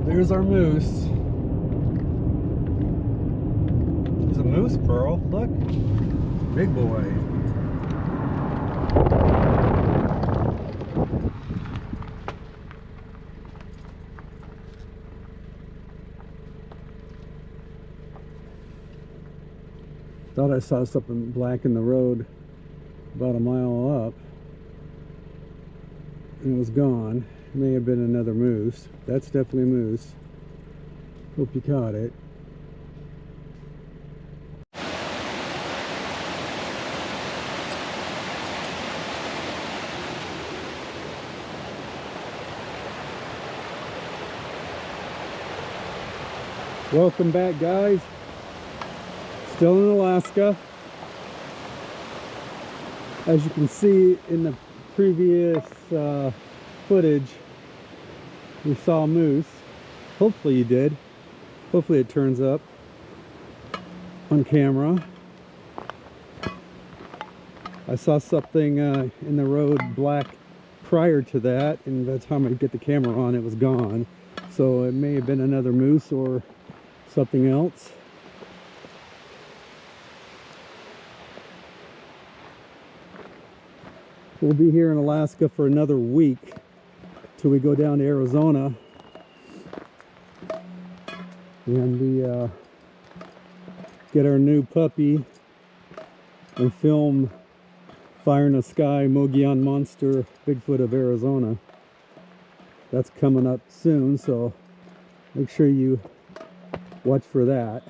There's our moose. There's a moose, Pearl. Look. Big boy. Thought I saw something black in the road about a mile up, and it was gone. It may have been another moose. That's definitely a moose. Hope you caught it. Welcome back, guys. Still in Alaska. As you can see in the previous footage, we saw a moose. Hopefully you did. Hopefully it turns up on camera. I saw something in the road black prior to that, and by the time I get the camera on, it was gone. So it may have been another moose or something else. We'll be here in Alaska for another week till we go down to Arizona, and we get our new puppy and film Fire in the Sky, Mogollon Monster, Bigfoot of Arizona. That's coming up soon, so make sure you watch for that.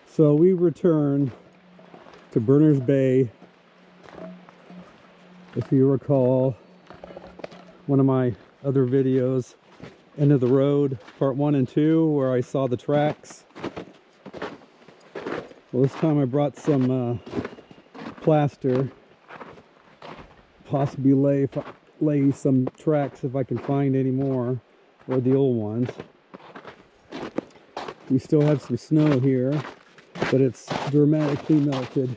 So we returned to Berners Bay. If you recall one of my other videos, End of the Road, part 1 and 2, where I saw the tracks. Well, this time I brought some plaster, possibly lay some tracks if I can find any more, or the old ones. We still have some snow here, but it's dramatically melted.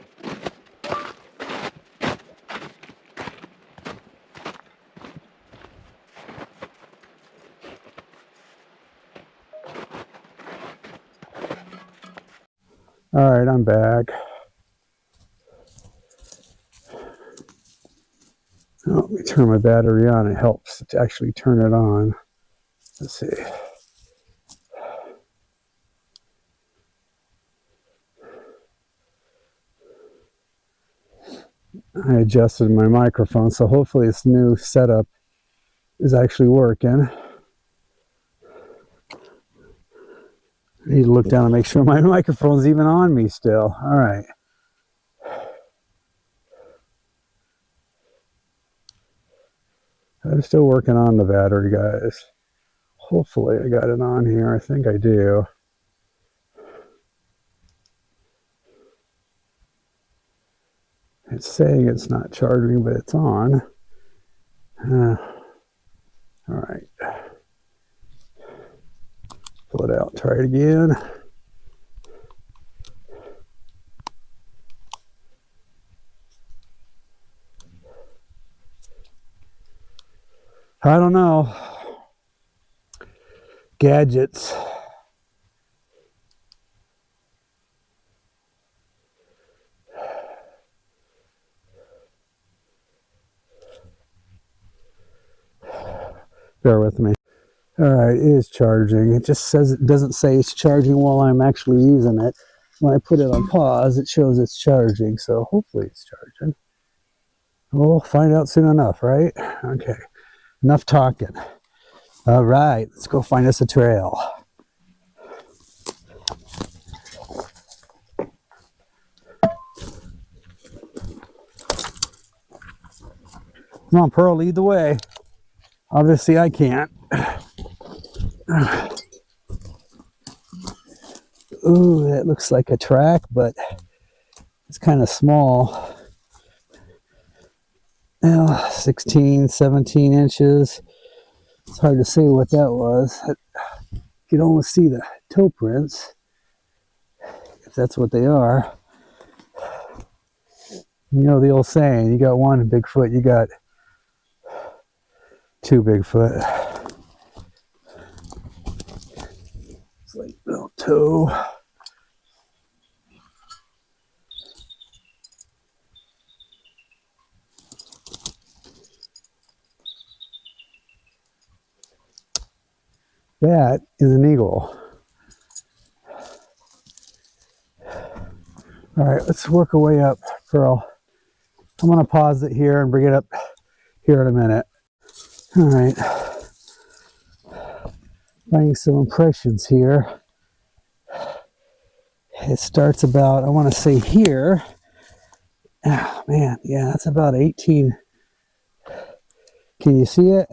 All right, I'm back. Oh, let me turn my battery on. It helps to actually turn it on. Let's see. I adjusted my microphone, so hopefully this new setup is actually working. I need to look down and make sure my microphone's even on me still. All right. I'm still working on the battery, guys. Hopefully I got it on here. I think I do. It's saying it's not charging, but it's on. All right. Pull it out, try it again. I don't know. Gadgets. Bear with me. All right, it is charging. It just says, it doesn't say it's charging while I'm actually using it. When I put it on pause, it shows it's charging. So hopefully it's charging. We'll find out soon enough, right? Okay, enough talking. All right, let's go find us a trail. Come on, Pearl, lead the way. Obviously, I can't. Ooh, that looks like a track, but it's kind of small. Now, 16, 17 inches. It's hard to say what that was. You can almost see the toe prints. that's what they are. You know the old saying, you got one Bigfoot, you got two Bigfoot. It's like little toe. That is an eagle. All right, let's work our way up, Pearl. I'm going to pause it here and bring it up here in a minute. All right. Finding some impressions here. It starts about, I want to say here. Oh, man, yeah, that's about 18. Can you see it?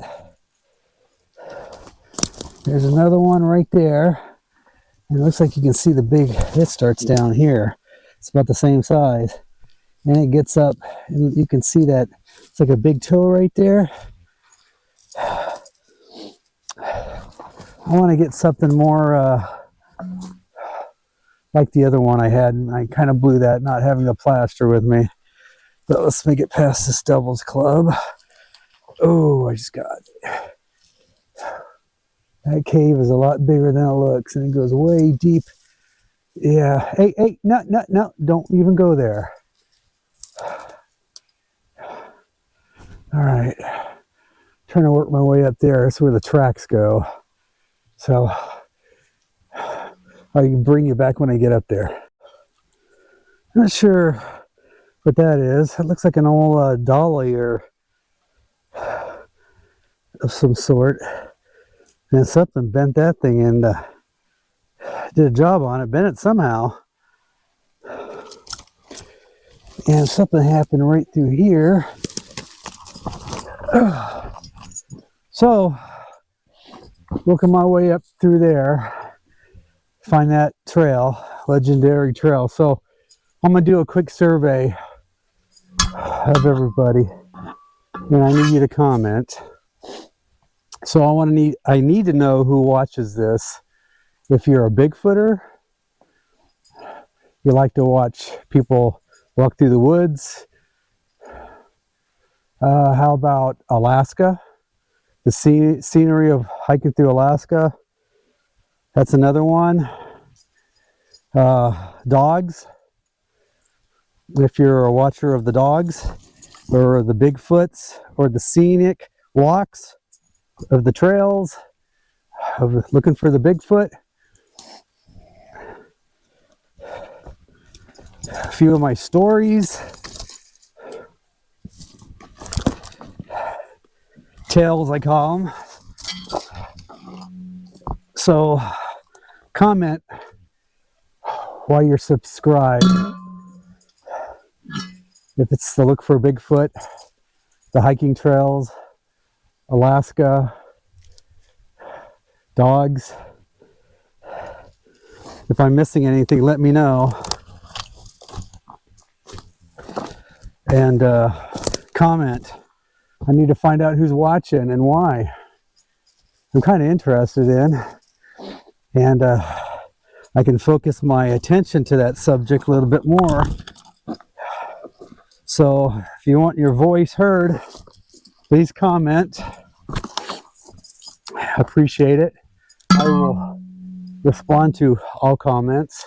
There's another one right there. And it looks like you can see the big, it starts down here. It's about the same size. And it gets up, and you can see that it's like a big toe right there. I want to get something more like the other one I had, and I kind of blew that not having the plaster with me. But let's make it past this Devil's Club. Oh, I just got it. That cave is a lot bigger than it looks, and it goes way deep. Yeah. Hey, no, don't even go there. All right, trying to work my way up there. That's where the tracks go. So I can bring you back when I get up there. Not sure what that is. It looks like an old dolly or of some sort. And something bent that thing and did a job on it, bent it somehow. And something happened right through here. So, working my way up through there, find that trail, legendary trail. So, I'm going to do a quick survey of everybody, and I need you to comment. So, I need to know who watches this. If you're a Bigfooter, you like to watch people walk through the woods. How about Alaska? The scenery of hiking through Alaska. That's another one. Dogs. If you're a watcher of the dogs, or the Bigfoots, or the scenic walks of the trails, of looking for the Bigfoot. A few of my stories. Tales, I call them. So, comment while you're subscribed. If it's the look for Bigfoot, the hiking trails, Alaska, dogs. If I'm missing anything, let me know. And comment. I need to find out who's watching and why. I'm kind of interested in. And I can focus my attention to that subject a little bit more. So if you want your voice heard, please comment. I appreciate it. I will respond to all comments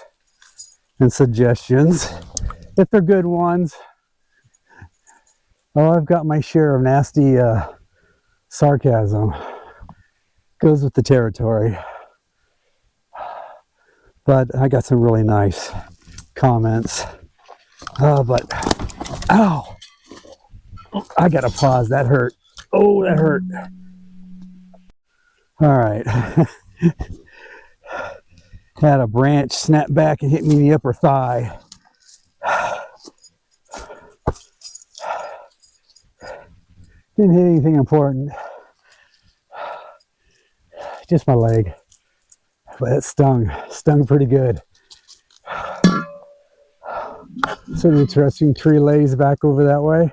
and suggestions if they're good ones. Oh, I've got my share of nasty sarcasm. Goes with the territory. But I got some really nice comments. But, ow! I gotta pause. That hurt. Oh, that hurt. All right. Had a branch snap back and hit me in the upper thigh. Didn't hit anything important. Just my leg. But it stung pretty good. Some interesting tree lays back over that way.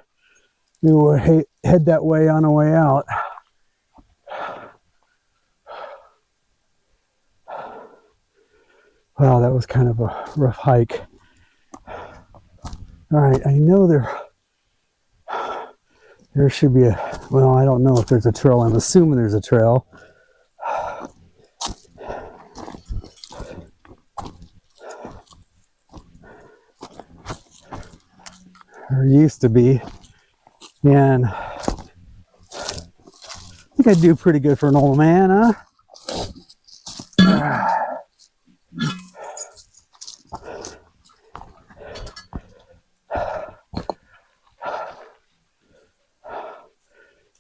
We will head that way on our way out. Wow, that was kind of a rough hike. All right, I know there should be a, well, I don't know if there's a trail. I'm assuming there's a trail. There used to be. And I think I do pretty good for an old man, huh?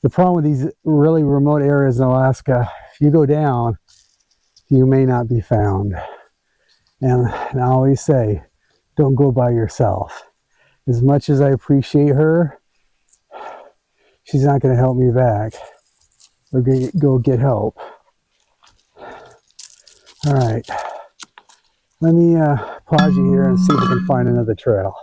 The problem with these really remote areas in Alaska, if you go down, you may not be found. And I always say, don't go by yourself. As much as I appreciate her, she's not going to help me back or go get help. All right. Let me pause you here and see if I can find another trail.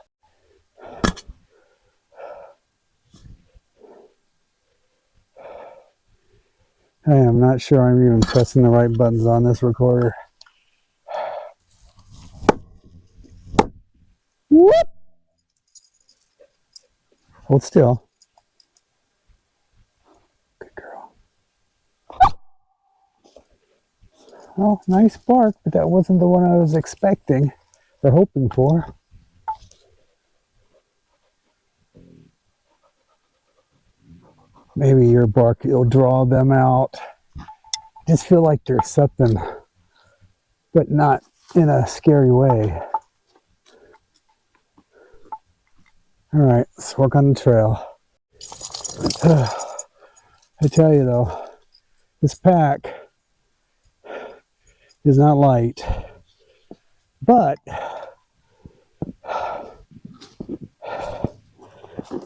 I am not sure I'm even pressing the right buttons on this recorder. Whoop! Hold still. Good girl. Well, nice bark, but that wasn't the one I was expecting or hoping for. Maybe your bark will draw them out. I just feel like there's something, but not in a scary way. All right, let's work on the trail. I tell you though, this pack is not light, but I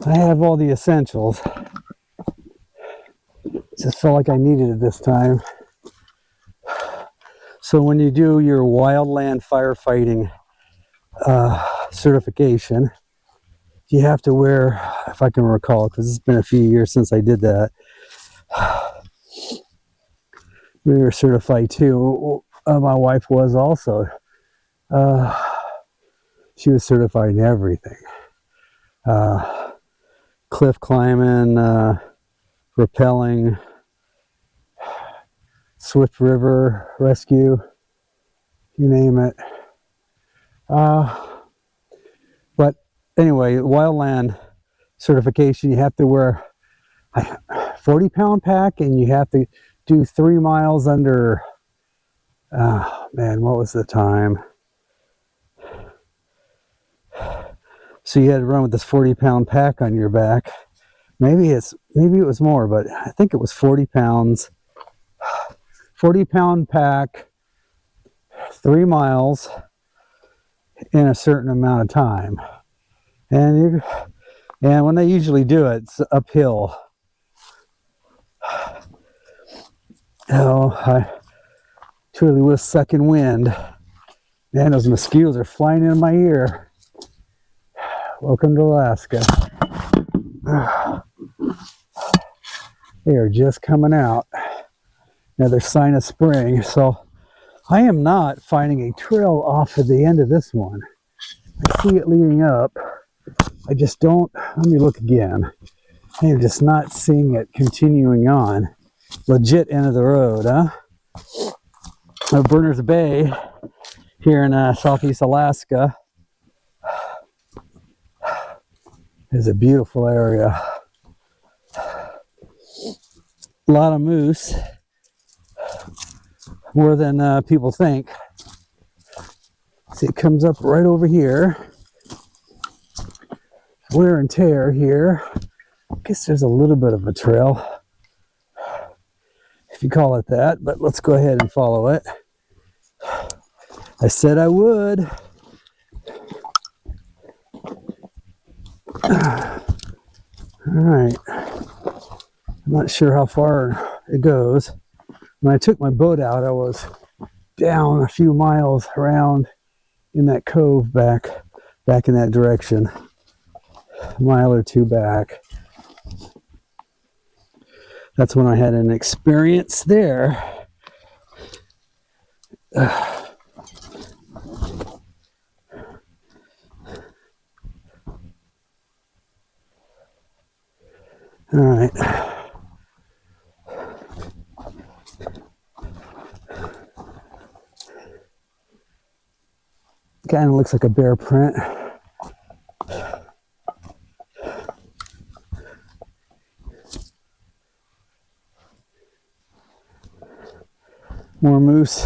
have all the essentials. Just felt like I needed it this time. So when you do your wildland firefighting certification, you have to wear, if I can recall, because it's been a few years since I did that. We were certified too. My wife was also. She was certified in everything. Cliff climbing, rappelling, Swift River rescue, you name it. But anyway, wildland certification, you have to wear a 40-pound pack, and you have to do 3 miles under, man, what was the time? So you had to run with this 40-pound pack on your back. Maybe it was more, but I think it was 40 pounds. 40-pound pack, 3 miles in a certain amount of time. And when they usually do it, it's uphill. Oh, I truly was sucking wind. Man, those mosquitoes are flying in my ear. Welcome to Alaska. They are just coming out. Another sign of spring. So I am not finding a trail off of the end of this one. I see it leading up. I just don't, let me look again. I am just not seeing it continuing on. Legit end of the road, huh? Berners Bay here in southeast Alaska is a beautiful area. A lot of moose, more than people think. See, it comes up right over here. Wear and tear here. I guess there's a little bit of a trail, if you call it that, but let's go ahead and follow it. I said I would. All right. I'm not sure how far it goes. When I took my boat out, I was down a few miles around in that cove back in that direction. A mile or two back. That's when I had an experience there. All right. Kind of looks like a bear print. More moose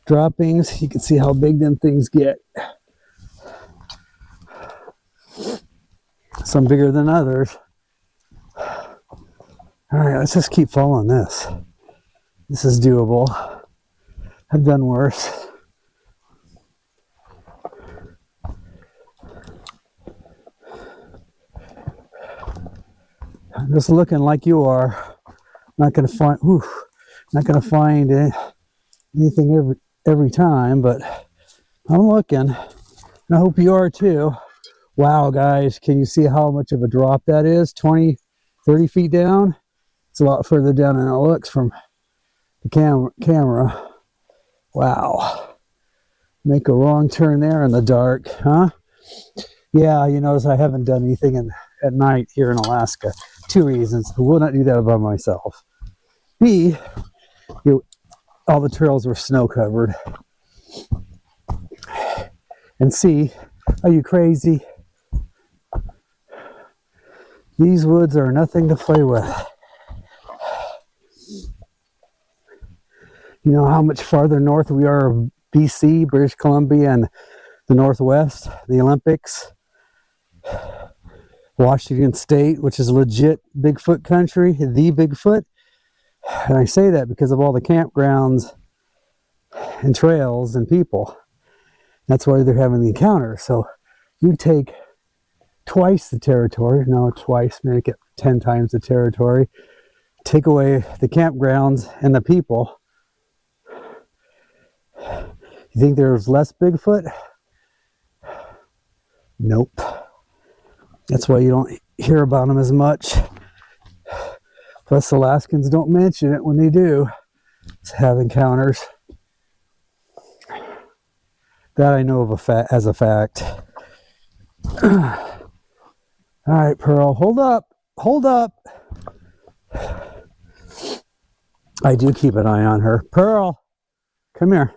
droppings. You can see how big them things get. Some bigger than others. All right, let's just keep following this. This is doable. I've done worse. I'm just looking like you are. Not gonna find. Not gonna find anything every time, but I'm looking. And I hope you are too. Wow, guys, can you see how much of a drop that is? 20, 30 feet down. It's a lot further down than it looks from the camera. Wow. Make a wrong turn there in the dark, huh? Yeah, you notice I haven't done anything at night here in Alaska. 2 reasons. I will not do that by myself. B, all the trails were snow covered. And C, are you crazy? These woods are nothing to play with. You know how much farther north we are of BC, British Columbia, and the Northwest, the Olympics, Washington State, which is legit Bigfoot country, the Bigfoot. And I say that because of all the campgrounds and trails and people. That's why they're having the encounter. So you take twice the territory, no, twice, make it 10 times the territory, take away the campgrounds and the people. You think there's less Bigfoot? Nope. That's why you don't hear about them as much. Plus, Alaskans don't mention it when they do have encounters. That I know of as a fact. All right, Pearl, hold up. Hold up. I do keep an eye on her. Pearl, come here.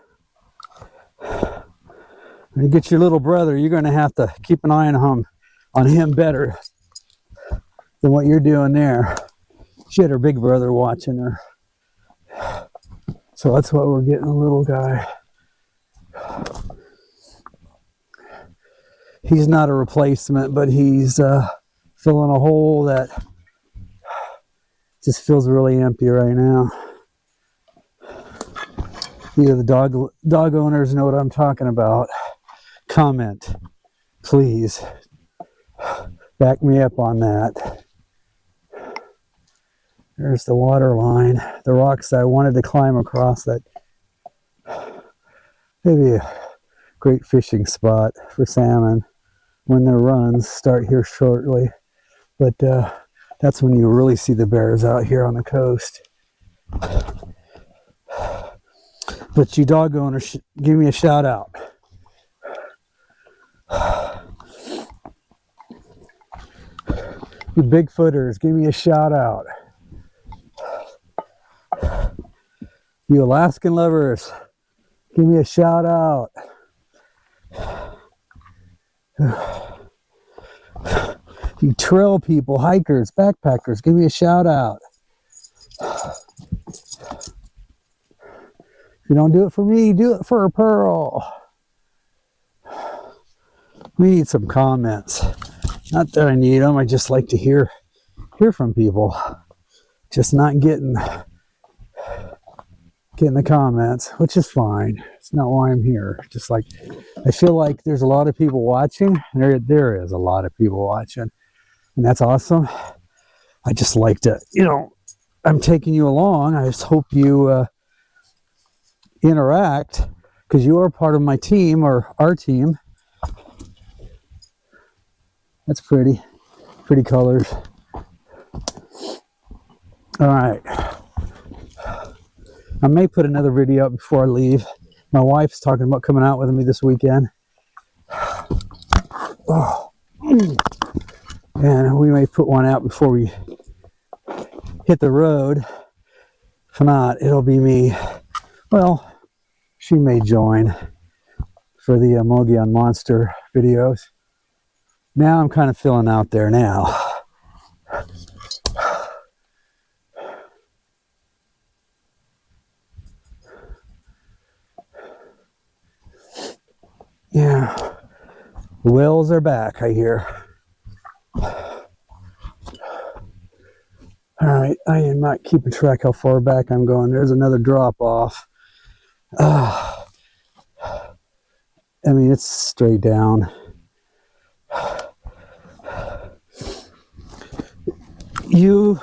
When you get your little brother, you're going to have to keep an eye on him better than what you're doing there. She had her big brother watching her. So that's why we're getting a little guy. He's not a replacement, but he's filling a hole that just feels really empty right now. Either the dog owners know what I'm talking about. Comment, please. Back me up on that. There's the water line. The rocks that I wanted to climb across that. Maybe a great fishing spot for salmon when their runs start here shortly. But that's when you really see the bears out here on the coast. But you dog owners, give me a shout out. You Bigfooters, give me a shout out. You Alaskan lovers, give me a shout out. You trail people, hikers, backpackers, give me a shout out. If you don't do it for me, do it for a Pearl. We need some comments. Not that I need them, I just like to hear from people. Just not getting the comments, which is fine. It's not why I'm here. Just like, I feel like there's a lot of people watching. There is a lot of people watching. And that's awesome. I just like to, I'm taking you along. I just hope you interact, because you are part of my team, or our team. That's pretty colors. All right. I may put another video up before I leave. My wife's talking about coming out with me this weekend. Oh. And we may put one out before we hit the road. If not, it'll be me. Well, she may join for the Mogollon Monster videos. Now I'm kind of feeling out there now. Yeah, the whales are back, I hear. Alright, I am not keeping track how far back I'm going. There's another drop off. I mean, it's straight down. You,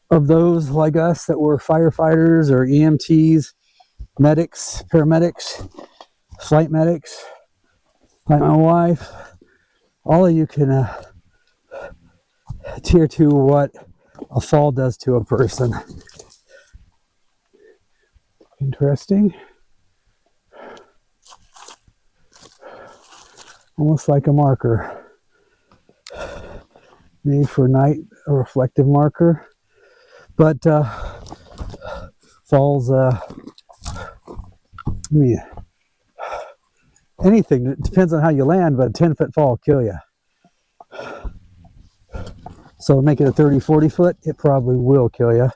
of those like us that were firefighters or EMTs, medics, paramedics, flight medics, like my wife, all of you can tier to what a fall does to a person. Interesting. Almost like a marker. Made for night, a reflective marker. But falls, anything, it depends on how you land, but a 10-foot fall will kill you. So make it a 30, 40 foot, it probably will kill you.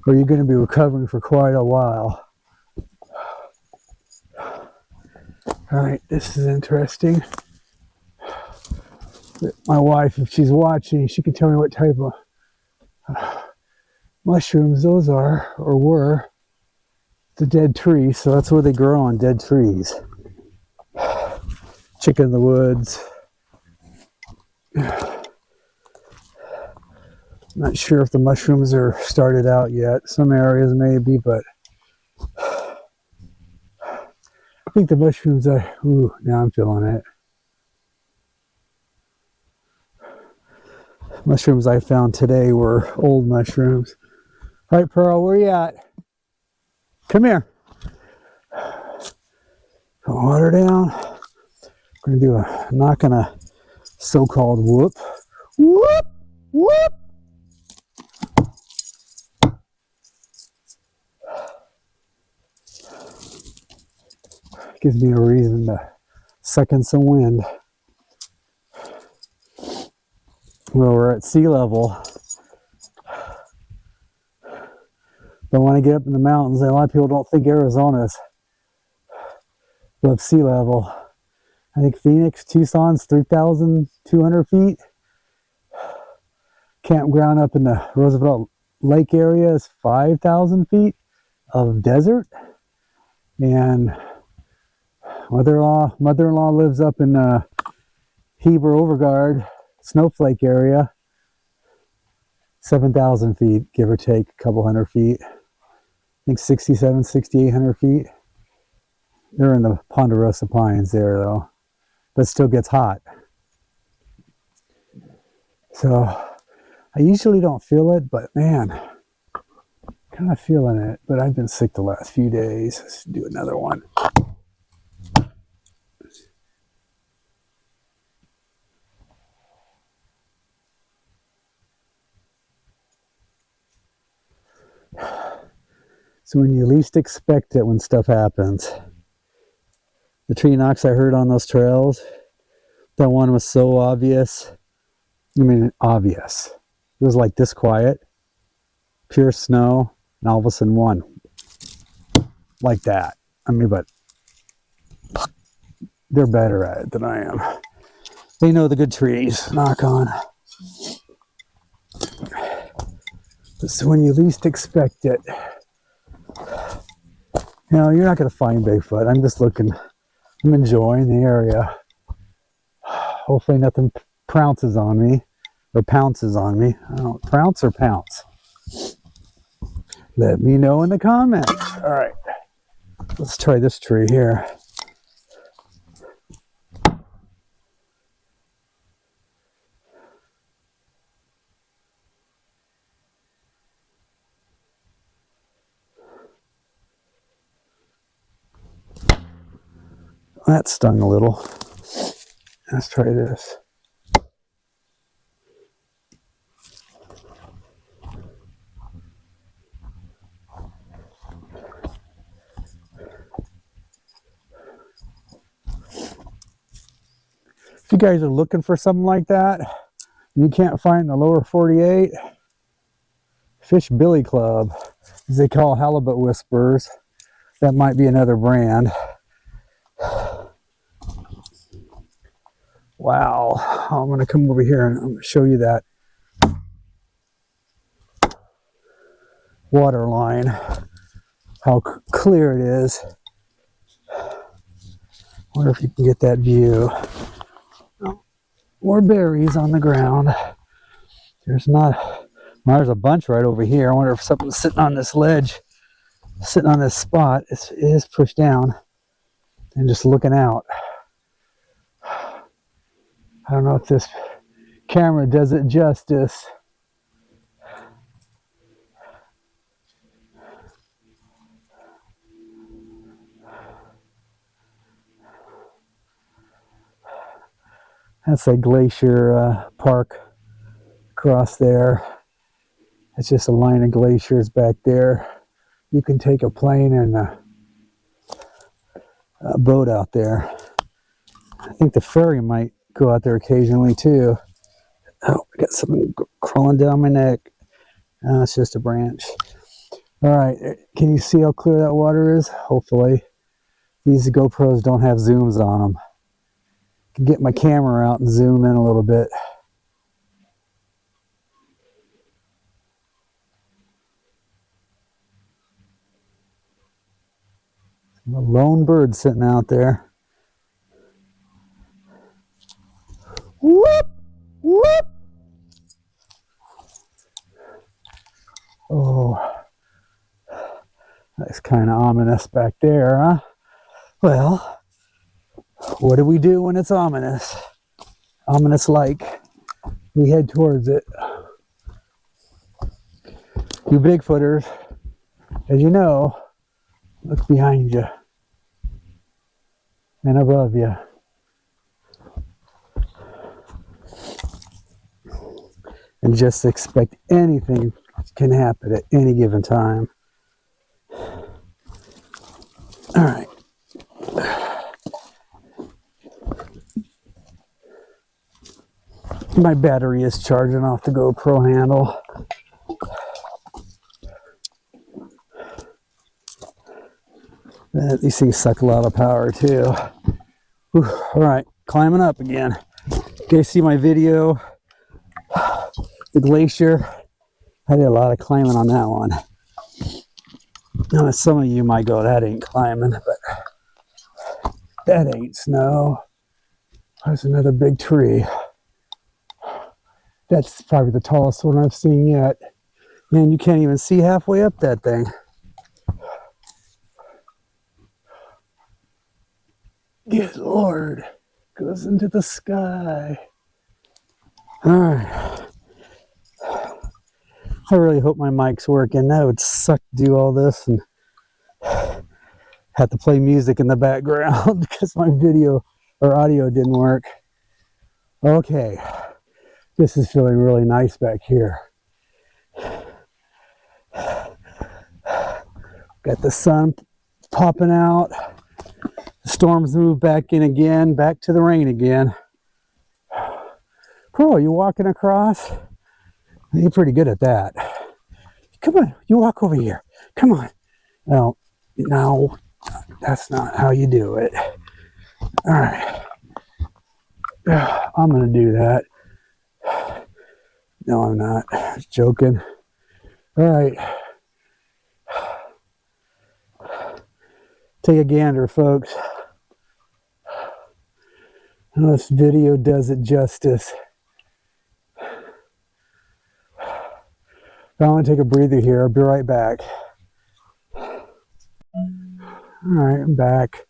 Or you're going to be recovering for quite a while. Alright, this is interesting. My wife, if she's watching, she can tell me what type of mushrooms those are, or were. The dead tree, so that's where they grow, on dead trees. Chicken in the woods. Not sure if the mushrooms are started out yet. Some areas maybe, but I think the mushrooms are, ooh, now I'm feeling it. Mushrooms I found today were old mushrooms. All right, Pearl, where you at? Come here. Put water down. We're gonna do a, not gonna so-called whoop. Whoop! Whoop! Gives me a reason to suck in some wind. Well, we're at sea level. But when I get up in the mountains, and a lot of people don't think Arizona's above sea level. I think Phoenix, Tucson's 3,200 feet. Campground up in the Roosevelt Lake area is 5,000 feet of desert. And mother-in-law lives up in Heber Overgaard, Snowflake area, 7,000 feet, give or take a couple hundred feet. I think 6,800 feet. They're in the Ponderosa Pines there, though, but it still gets hot. So I usually don't feel it, but man, kind of feeling it. But I've been sick the last few days. Let's do another one. So when you least expect it, when stuff happens. The tree knocks I heard on those trails, that one was so obvious. I mean, obvious. It was like this quiet, pure snow, and all of a sudden one. Like that. I mean, but they're better at it than I am. They know the good trees, knock on. So when you least expect it, you know, you're not going to find Bigfoot. I'm just looking. I'm enjoying the area. Hopefully nothing pounces on me. Or pounces on me. I don't know, prounce or pounce? Let me know in the comments. All right. Let's try this tree here. That stung a little. Let's try this. If you guys are looking for something like that, you can't find in the lower 48, Fish Billy Club, as they call halibut whisperers. That might be another brand. Wow, I'm going to come over here and I'm going to show you that water line, how clear it is. Wonder if you can get that view. Oh, more berries on the ground. There's a bunch right over here. I wonder if something's sitting on this ledge, sitting on this spot. It is pushed down and just looking out. I don't know if this camera does it justice. That's a glacier park across there. It's just a line of glaciers back there. You can take a plane and a boat out there. I think the ferry might go out there occasionally too. Oh, I got something crawling down my neck. It's just a branch. All right, can you see how clear that water is? Hopefully. These GoPros don't have zooms on them. I can get my camera out and zoom in a little bit. A lone bird sitting out there. Whoop! Whoop! Oh, that's kind of ominous back there, huh? Well, what do we do when it's ominous? Ominous like. We head towards it. You Bigfooters, as you know, look behind you and above you. And just expect anything can happen at any given time. All right. My battery is charging off the GoPro handle. These things suck a lot of power too. Whew. All right, climbing up again. You guys see my video? The glacier. I did a lot of climbing on that one. Now, some of you might go, that ain't climbing, but that ain't snow. There's another big tree. That's probably the tallest one I've seen yet. Man, you can't even see halfway up that thing. Good Lord. Goes into the sky. All right. I really hope my mic's working. That would suck to do all this and have to play music in the background because my video or audio didn't work. Okay. This is feeling really nice back here. Got the sun popping out. The storms move back in again, back to the rain again. Cool, you walking across? You're pretty good at that. Come on, you walk over here. Come on. No, that's not how you do it. All right. I'm going to do that. No, I'm not. Just joking. All right. Take a gander, folks. This video does it justice. I'm going to take a breather here. I'll be right back. All right, I'm back.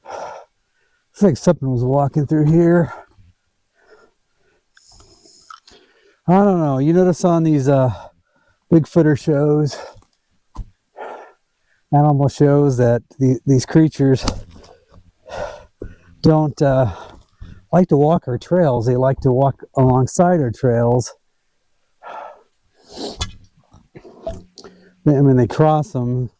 Looks like something was walking through here. I don't know. You notice on these Bigfooter shows, animal shows, that these creatures don't like to walk our trails. They like to walk alongside our trails. I mean, they cross them,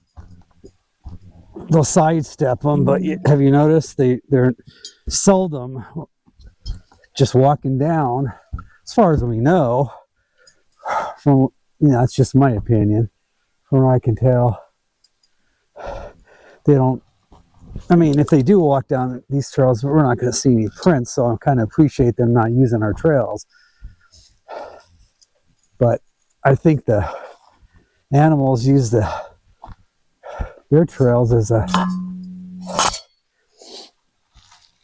they'll sidestep them, but have you noticed they're seldom just walking down, as far as we know, from, it's just my opinion, from what I can tell, they don't, if they do walk down these trails, we're not going to see any prints, so I kind of appreciate them not using our trails. But I think the animals use their trails as a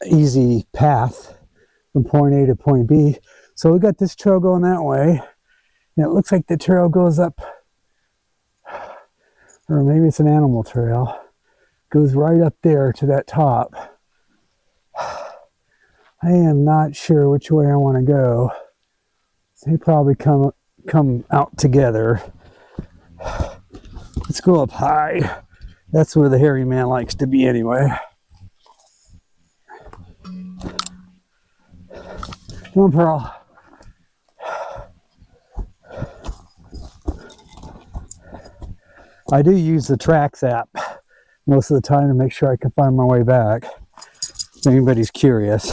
easy path from point A to point B. So we got this trail going that way, and it looks like the trail goes up, or maybe it's an animal trail, goes right up there to that top. I am not sure which way I want to go. They probably come out together. Let's go up high. That's where the hairy man likes to be anyway. Come on, Pearl. I do use the Tracks app most of the time to make sure I can find my way back, if anybody's curious.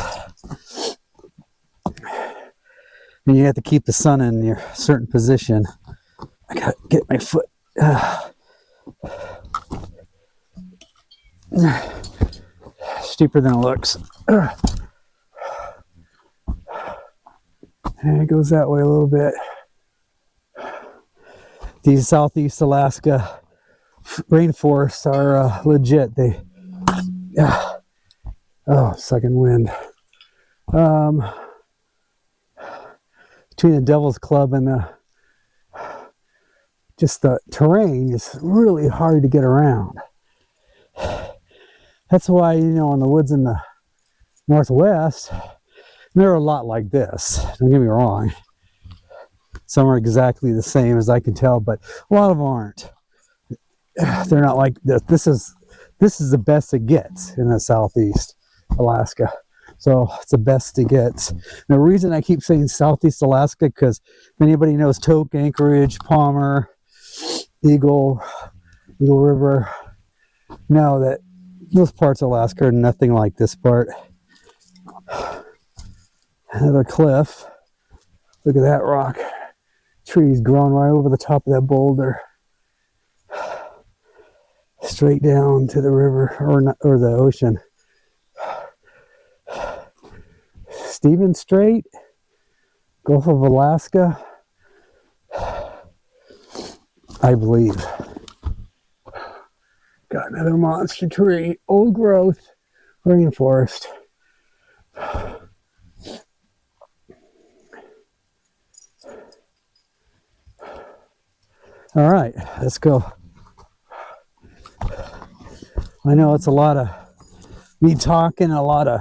And you have to keep the sun in your certain position. I gotta get my foot. Steeper than it looks. And it goes that way a little bit. These Southeast Alaska rainforests are legit. Second wind. Between the Devil's Club and just the terrain is really hard to get around. That's why, in the woods in the Northwest, there are a lot like this. Don't get me wrong. Some are exactly the same as I can tell, but a lot of them aren't. They're not like this. This is the best it gets in the Southeast Alaska. So it's the best it gets. The reason I keep saying Southeast Alaska, because if anybody knows Tok, Anchorage, Palmer, Eagle River, know that those parts of Alaska are nothing like this part. Another cliff. Look at that rock. Trees growing right over the top of that boulder. Straight down to the river or the ocean. Stevens Strait, Gulf of Alaska, I believe. Got another monster tree, old growth rainforest. All right, let's go. I know it's a lot of me talking, a lot of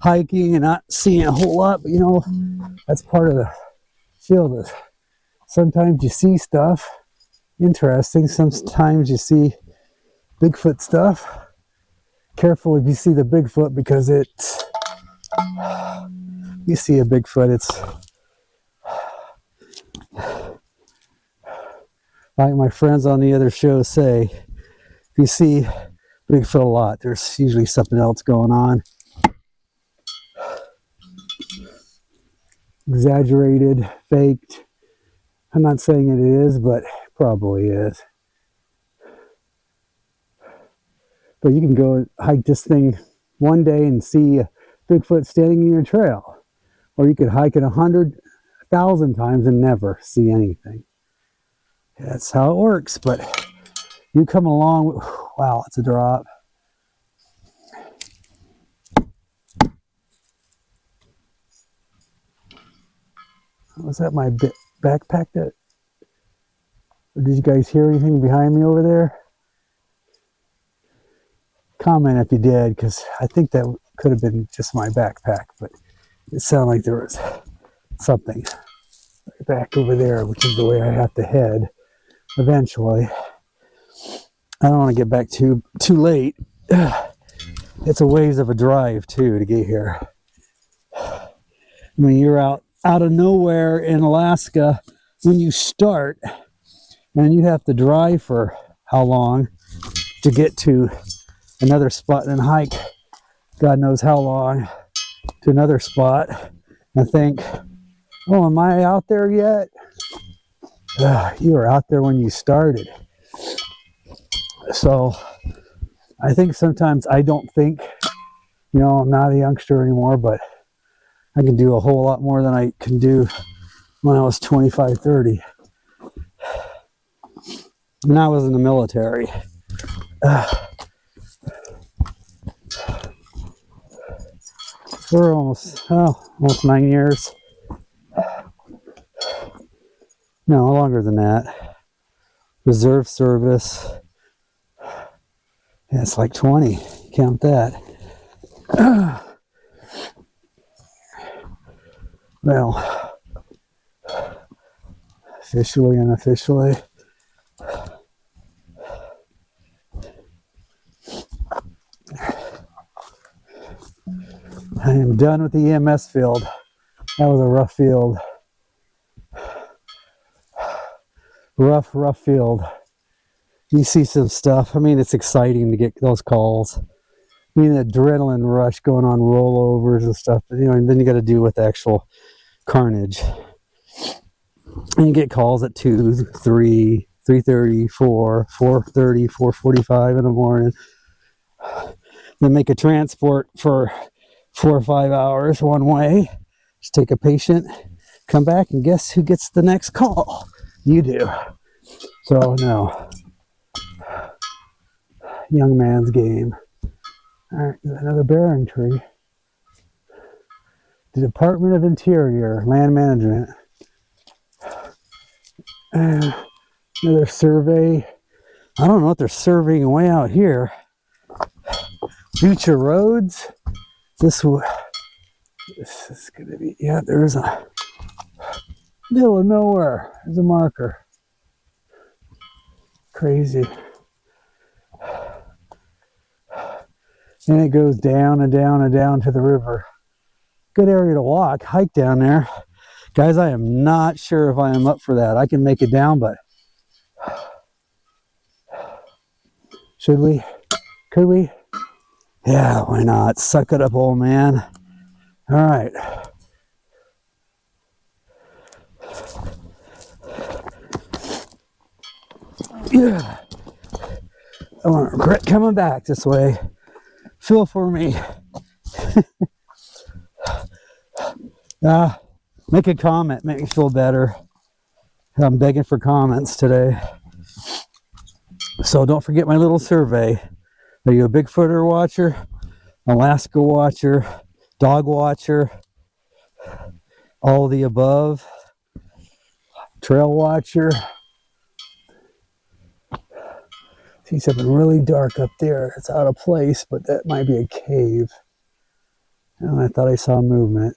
hiking and not seeing a whole lot, but that's part of the field. Sometimes you see stuff interesting, sometimes you see Bigfoot stuff. Careful if you see the Bigfoot, because you see a Bigfoot, it's like my friends on the other show say, if you see Bigfoot a lot, there's usually something else going on. Exaggerated, faked. I'm not saying it is, but probably is. But you can go hike this thing one day and see a Bigfoot standing in your trail. Or you could hike it 100,000 times and never see anything. That's how it works, but you come along, wow, it's a drop. Was that my backpack? Or did you guys hear anything behind me over there? Comment if you did, because I think that could have been just my backpack, but it sounded like there was something back over there, which is the way I have to head eventually. I don't want to get back too late. It's a ways of a drive too to get here. When you're out of nowhere in Alaska, when you start, and you have to drive for how long to get to another spot and hike, God knows how long, to another spot, I think, oh, am I out there yet? You were out there when you started. So I think sometimes I don't think, I'm not a youngster anymore, but I can do a whole lot more than I can do when I was 25, 30. And I was in the military. We're almost 9 years. No, longer than that. Reserve service. Yeah, it's like 20. Count that. Well, officially and unofficially. I am done with the EMS field. That was a rough field. Rough field. You see some stuff. I mean, it's exciting to get those calls. I mean, the adrenaline rush going on rollovers and stuff. But, and then you got to deal with actual carnage. And you get calls at 2, 3, 3:30, 4, 4:30, 4:45 in the morning. Then make a transport for 4 or 5 hours one way. Just take a patient, come back, and guess who gets the next call? You do. So, no. Young man's game. All right, another bearing tree. The Department of Interior, Land Management. Another survey. I don't know what they're surveying way out here. Future roads. This is going to be, there's a middle of nowhere. There's a marker. Crazy. And it goes down and down and down to the river. Good area to walk, hike down there. Guys, I am not sure if I am up for that. I can make it down, but should we? Could we? Yeah, why not? Suck it up, old man. All right. Yeah. I want to regret coming back this way. Feel for me. Make a comment, make me feel better. I'm begging for comments today. So don't forget my little survey. Are you a Bigfooter watcher, Alaska watcher, dog watcher, all of the above, trail watcher? See something really dark up there. It's out of place, but that might be a cave. And I thought I saw movement.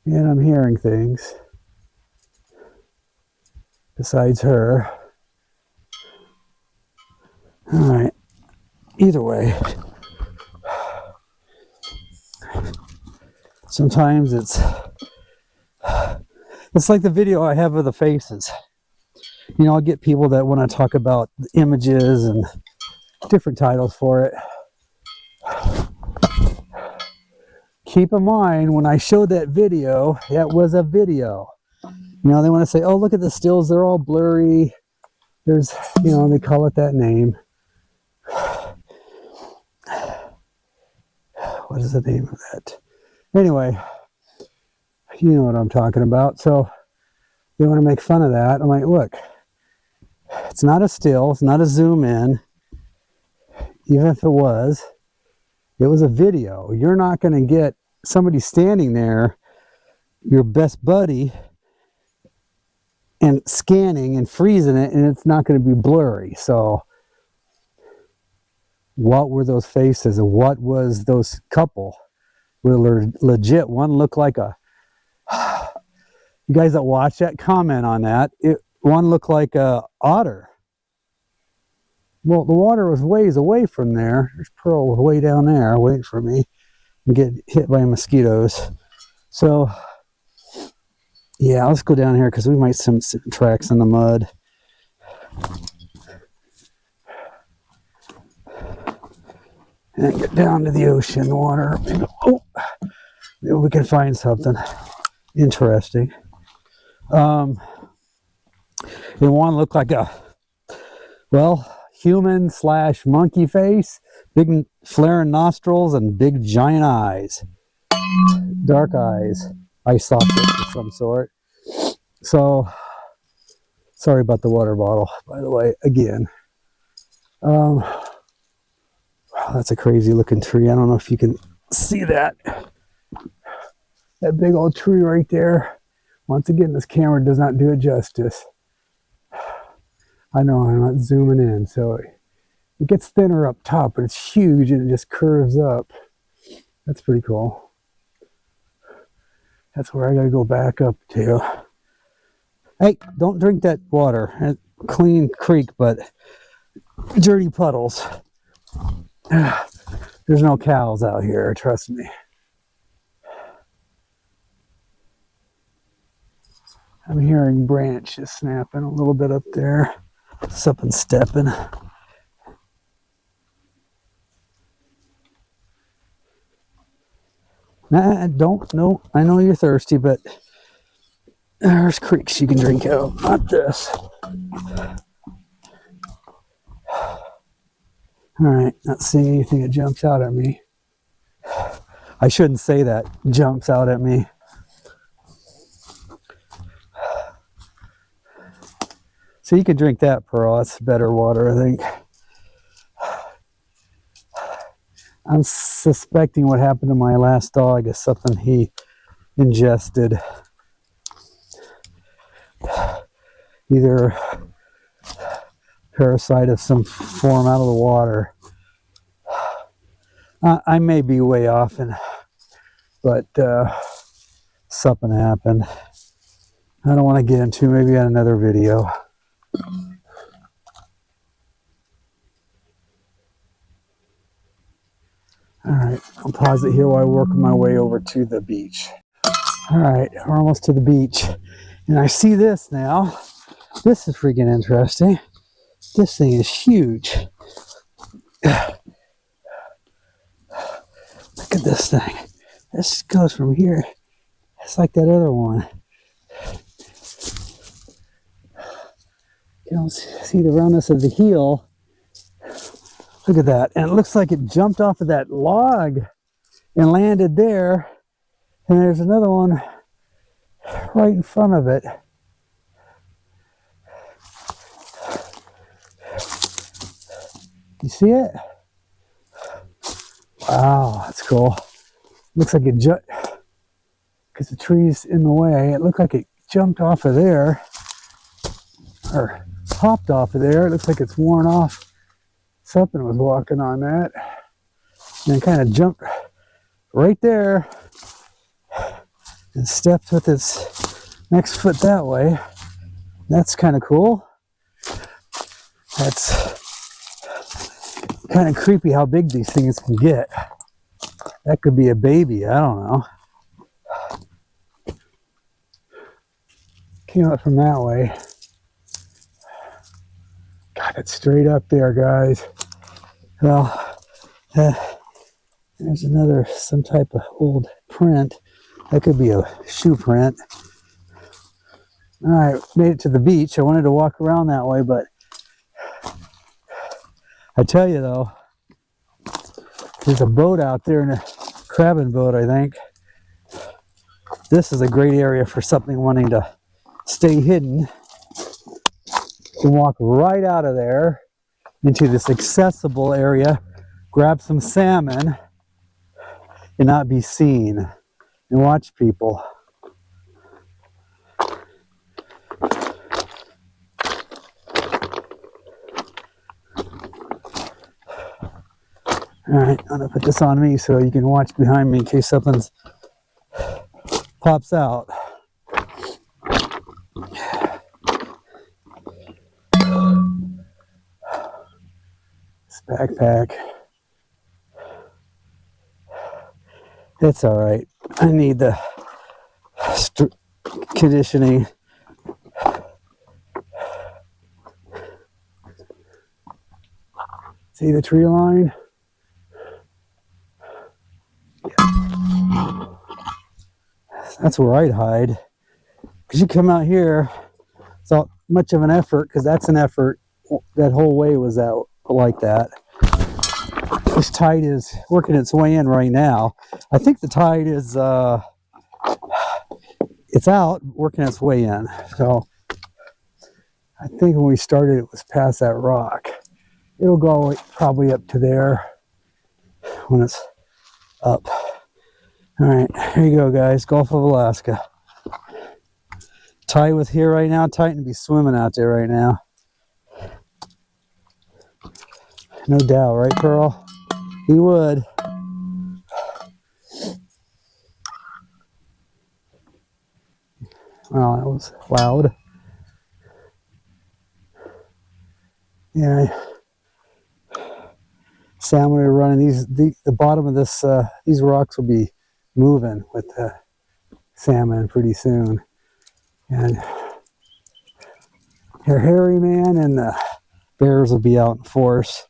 And I'm hearing things besides her. All right. Either way, sometimes it's like the video I have of the faces. I'll get people that want to talk about images and different titles for it. Keep in mind, when I showed that video, that was a video. They want to say, oh, look at the stills, they're all blurry. There's, they call it that name. What is the name of that? Anyway, you know what I'm talking about. So they want to make fun of that. I'm like, look, it's not a still, it's not a zoom in. Even if it was a video. You're not going to get somebody standing there, your best buddy, and scanning and freezing it, and it's not going to be blurry. So what were those faces, and what was those couple? Were legit. One looked like a, you guys that watch that, comment on that. One looked like a otter. Well, the water was ways away from there. There's Pearl was way down there waiting for me and get hit by mosquitoes. So yeah, let's go down here because we might see some tracks in the mud. And get down to the ocean water. Oh, maybe we can find something interesting. And one looked like a, well, human / monkey face, big flaring nostrils and big giant eyes, dark eyes, eye sockets of some sort. So, sorry about the water bottle, by the way, again. Wow, that's a crazy looking tree. I don't know if you can see that. That big old tree right there. Once again, this camera does not do it justice. I know I'm not zooming in, so it gets thinner up top, but it's huge and it just curves up. That's pretty cool. That's where I gotta go back up to. Hey, don't drink that water. Clean creek, but dirty puddles. There's no cows out here, trust me. I'm hearing branches snapping a little bit up there. Something stepping. Nah, don't, no, I know you're thirsty, but there's creeks you can drink out, not this. Alright, not seeing anything that jumps out at me. I shouldn't say that, jumps out at me. So you can drink that, Pearl. That's better water, I think. I'm suspecting what happened to my last dog is something he ingested. Either parasite of some form out of the water. I may be way off, but something happened. I don't want to get into maybe on another video. Alright, I'll pause it here while I work my way over to the beach. Alright, we're almost to the beach. And I see this now. This is freaking interesting. This thing is huge. Look at this thing. This goes from here. It's like that other one. You don't see the roundness of the heel. Look at that. And it looks like it jumped off of that log and landed there. And there's another one right in front of it. You see it? Wow, that's cool. Looks like it jumped, because the tree's in the way. It looked like it jumped off of there, or hopped off of there. It looks like it's worn off. Something was walking on that, and kind of jumped right there and stepped with its next foot that way. That's kind of cool. That's kind of creepy how big these things can get. That could be a baby, I don't know. Came up from that way. God, it's straight up there, guys. Well, there's another, some type of old print. That could be a shoe print. All right, made it to the beach. I wanted to walk around that way, but I tell you though, there's a boat out there, and a crabbing boat, I think. This is a great area for something wanting to stay hidden. You can walk right out of there into this accessible area, grab some salmon, and not be seen, and watch people. All right, I'm gonna put this on me so you can watch behind me in case something pops out. This backpack. It's all right. I need the conditioning. See the tree line? That's where I'd hide. Because you come out here, it's not much of an effort, because that's an effort. That whole way was out like that. This tide is working its way in right now. I think the tide is, it's out, working its way in. So I think when we started, it was past that rock. It'll go probably up to there when it's up. All right, here you go, guys. Gulf of Alaska. Ty was here right now. Titan to be swimming out there right now. No doubt, right, Pearl? He would. Oh, that was loud. Yeah. Salmon are running. The bottom of this these rocks will be moving with the salmon pretty soon. And your hairy man and the bears will be out in force.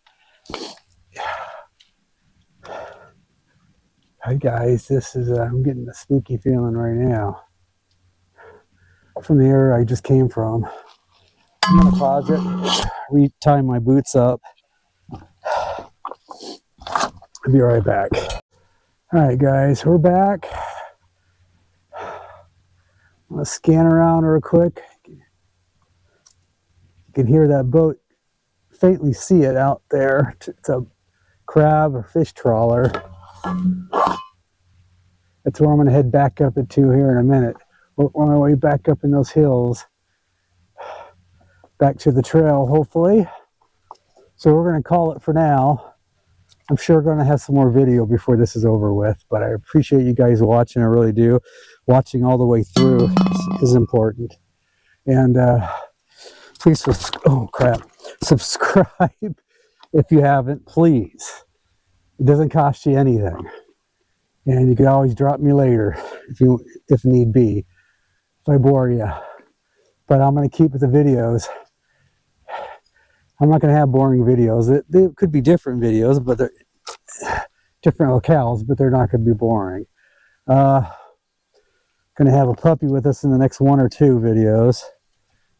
Hi guys, this is I'm getting a spooky feeling right now from the area I just came from. I'm gonna pause it, retie my boots up. I'll be right back. All right, guys, we're back. I'm gonna scan around real quick. You can hear that boat, faintly see it out there. It's a crab or fish trawler. That's where I'm gonna head back up into here in a minute. We're on our way back up in those hills, back to the trail, hopefully. So we're gonna call it for now. I'm sure going to have some more video before this is over with, but I appreciate you guys watching. I really do. Watching all the way through is important. And please, subscribe if you haven't, please. It doesn't cost you anything. And you can always drop me later if need be, if I bore you. But I'm going to keep with the videos. I'm not going to have boring videos. They could be different videos, but they're different locales, but they're not going to be boring. Going to have a puppy with us in the next 1 or 2 videos.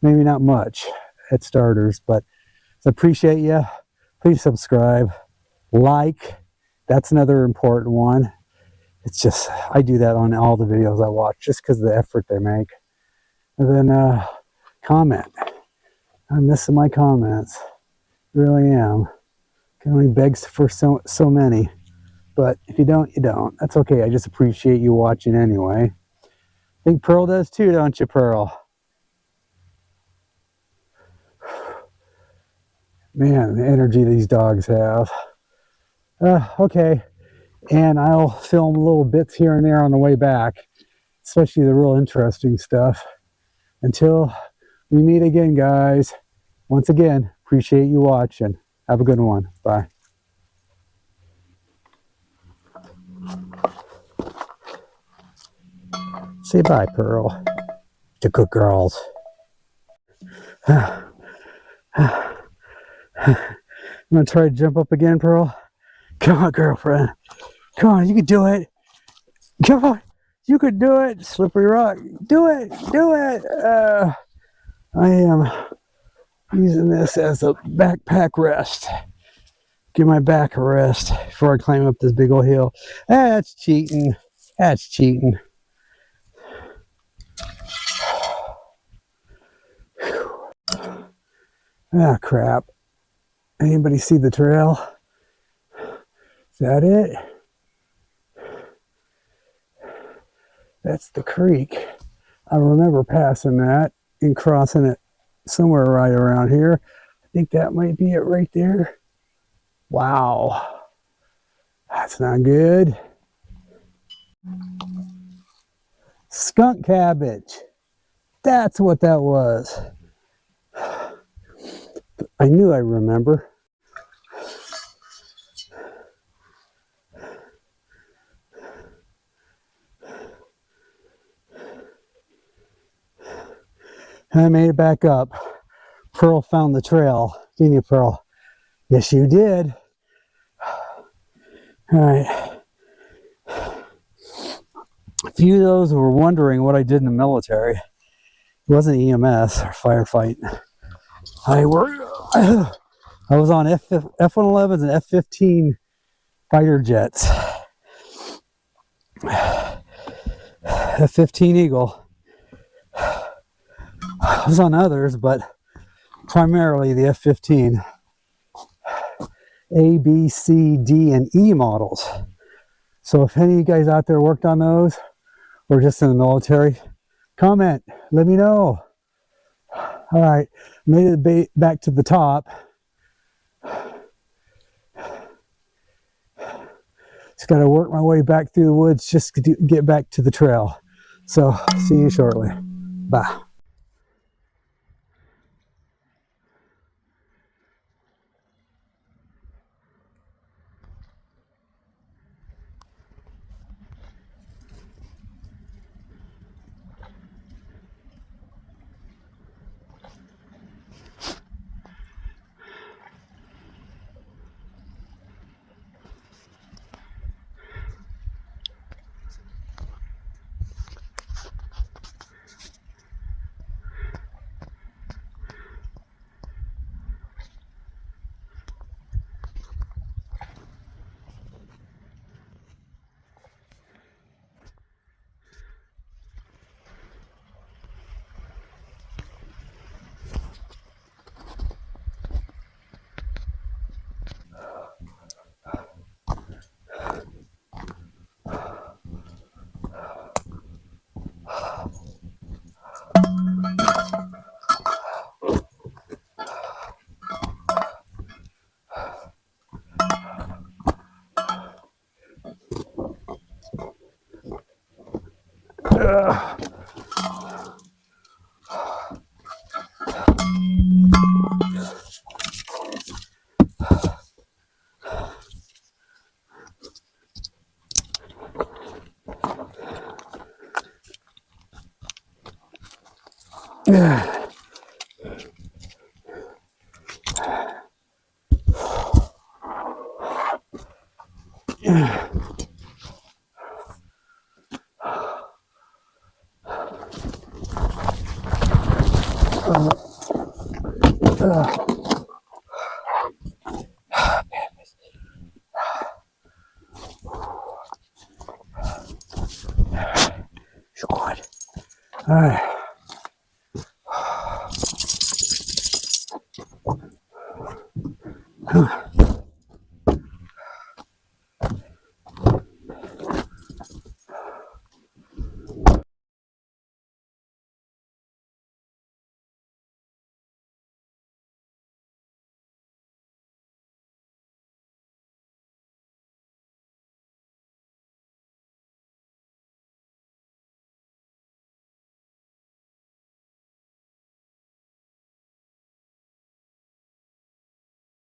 Maybe not much at starters, but I appreciate you. Please subscribe, like. That's another important one. It's just, I do that on all the videos I watch just because of the effort they make. And then comment. I'm missing my comments. Really am. Can only beg for so many. But if you don't, you don't. That's okay. I just appreciate you watching anyway. I think Pearl does too, don't you, Pearl? Man, the energy these dogs have. Okay. And I'll film little bits here and there on the way back, especially the real interesting stuff. Until we meet again, guys. Once again, appreciate you watching. Have a good one. Bye. Say bye, Pearl. To good girls. I'm going to try to jump up again, Pearl. Come on, girlfriend. Come on, you can do it. Come on. You could do it. Slippery rock. Do it. Do it. I am using this as a backpack rest. Give my back a rest before I climb up this big old hill. That's cheating. That's cheating. Ah, crap. Anybody see the trail? Is that it? That's the creek. I remember passing that and crossing it somewhere right around here. I think that might be it right there. Wow. That's not good. Skunk cabbage. That's what that was. I knew I remember. I made it back up. Pearl found the trail. Didn't you, Pearl? Yes, you did. All right. A few of those were wondering what I did in the military. It wasn't EMS or firefighting. I was on F-111s and F-15 fighter jets. F-15 Eagle. I was on others, but primarily the F-15. A, B, C, D, and E models. So if any of you guys out there worked on those, or just in the military, comment, let me know. All right, made it back to the top. Just got to work my way back through the woods just to get back to the trail. So see you shortly. Bye. All right.